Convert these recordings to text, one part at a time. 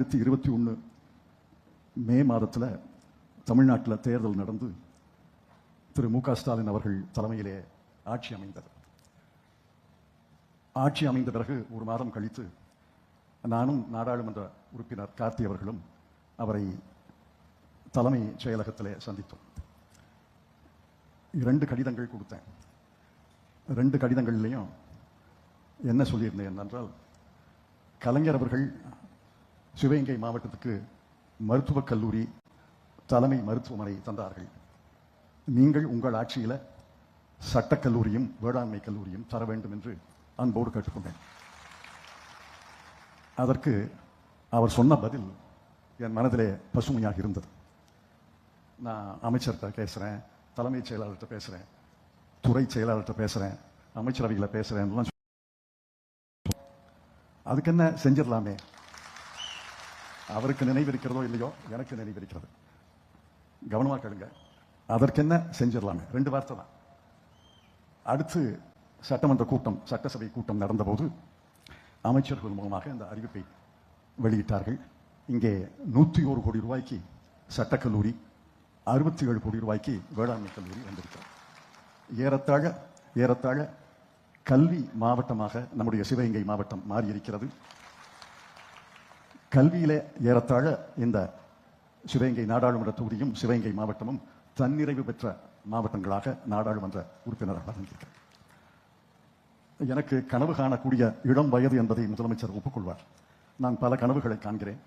2021 மே மாதத்தில் தமிழ்நாட்டில் தேர்தல் நடந்து திரு மு.க. ஸ்டாலின் அவர்கள் தலைமையிலே ஆட்சி அமைந்தது. ஆட்சி அமைந்த பிறகு ஒரு மாதம் கழித்து நானும் நாடாளுமன்ற உறுப்பினர் கார்த்தி அவர்களும் அவரை தலைமை செயலகத்திலே சந்தித்தோம். 2 கடிதங்கள் கொடுத்தேன். 2 கடிதங்களிலையும் என்ன சொல்லியிருந்தேன் என்றால், கலைஞர் அவர்கள் சிவகங்கை மாவட்டத்துக்கு மருத்துவக் கல்லூரி தலைமை மருத்துவமனை தந்தார்கள். நீங்கள் உங்கள் ஆட்சியில் சட்டக்கல்லூரியும் வேளாண்மை கல்லூரியும் தர வேண்டும் என்று அன்போடு கேட்டுக்கொண்டேன். அதற்கு அவர் சொன்ன பதில் என் மனதிலே பசுமையாக இருந்தது. நான் அமைச்சர்கிட்ட பேசுகிறேன், தலைமைச் செயலாளர்கிட்ட பேசுகிறேன், துறை செயலாளர்கிட்ட பேசுகிறேன், அமைச்சரவையில் பேசுகிறேன், அதுக்கு என்ன செஞ்சிடலாமே, அவருக்கு நினைவு இருக்கிறதோ இல்லையோ எனக்கு நினைவு இருக்கிறது, கவனமாக கேளுங்க, அதற்கென்ன செஞ்சிடலாமே, 2 வார்த்தை தான். அடுத்து சட்டமன்ற கூட்டம், சட்டசபை கூட்டம் நடந்தபோது அமைச்சர்கள் மூலமாக இந்த அறிவிப்பை வெளியிட்டார்கள். இங்கே 101 கோடி ரூபாய்க்கு சட்டக்கல்லூரி, 67 கோடி ரூபாய்க்கு வேளாண்மை கல்லூரி வந்திருக்கிறது. ஏறத்தாழ கல்வி மாவட்டமாக நம்முடைய சிவகங்கை மாவட்டம் மாறியிருக்கிறது. கல்வியிலே ஏறத்தாழ இந்த சிவகங்கை நாடாளுமன்ற தொகுதியும் சிவகங்கை மாவட்டமும் தன்னிறைவு பெற்ற மாவட்டங்களாக நாடாளுமன்ற உறுப்பினராக வழங்கியிருக்கிறது. எனக்கு கனவு காணக்கூடிய இளம் வயது என்பதை முதலமைச்சர் ஒப்புக்கொள்வார். நான் பல கனவுகளை காண்கிறேன்.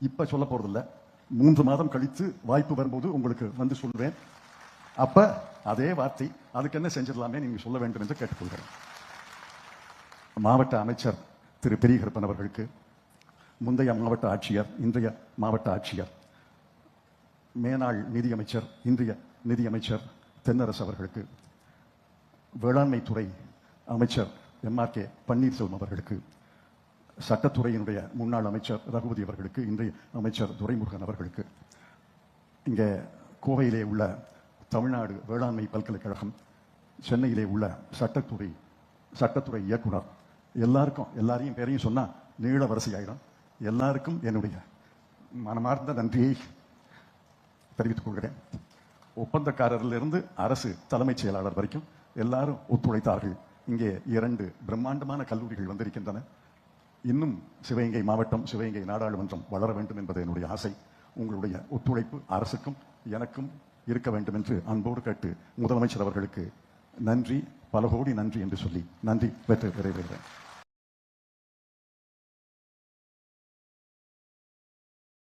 இப்ப சொல்ல போறதில்லை, 3 மாதம் கழித்து வாய்ப்பு வரும்போது உங்களுக்கு வந்து சொல்வேன். அப்ப அதே வார்த்தை, அதுக்கு என்ன செஞ்சிடலாமே நீங்க சொல்ல வேண்டும் என்று கேட்டுக்கொள்கிறேன். மாவட்ட அமைச்சர் திரு பெரியகருப்பன் அவர்களுக்கு, முந்தைய மாவட்ட ஆட்சியர், இன்றைய மாவட்ட ஆட்சியர், மேனாள் நிதியமைச்சர், இன்றைய நிதியமைச்சர் தென்னரசு அவர்களுக்கு, வேளாண்மை துறை அமைச்சர் எம்.ஆர்.கே. பன்னீர்செல்வம் அவர்களுக்கு, சட்டத்துறையினுடைய முன்னாள் அமைச்சர் ரகுபதி அவர்களுக்கு, இன்றைய அமைச்சர் துரைமுருகன் அவர்களுக்கு, இங்கே கோவையிலே உள்ள தமிழ்நாடு வேளாண்மை பல்கலைக்கழகம், சென்னையிலே உள்ள சட்டத்துறை இயக்குனர், எல்லாரையும் பேரையும் சொன்னா நீள வரிசையாயிடும். எல்லாருக்கும் என்னுடைய மனமார்ந்த நன்றியை தெரிவித்துக் கொள்கிறேன். ஒப்பந்தக்காரரிலிருந்து அரசு தலைமைச் செயலாளர் வரைக்கும் எல்லாரும் ஒத்துழைத்தார்கள். இங்கே 2 பிரம்மாண்டமான கல்லூரிகள் வந்திருக்கின்றன. இன்னும் சிவகங்கை மாவட்டம், சிவகங்கை நாடாளுமன்றம் வளர வேண்டும் என்பது என்னுடைய ஆசை. உங்களுடைய ஒத்துழைப்பு அரசுக்கும் எனக்கும் இருக்க வேண்டும் என்று அன்போடு கேட்டு முதலமைச்சர் அவர்களுக்கு நன்றி, பல கோடி நன்றி என்று சொல்லி நன்றி பெற்று விரைவுகிறேன்.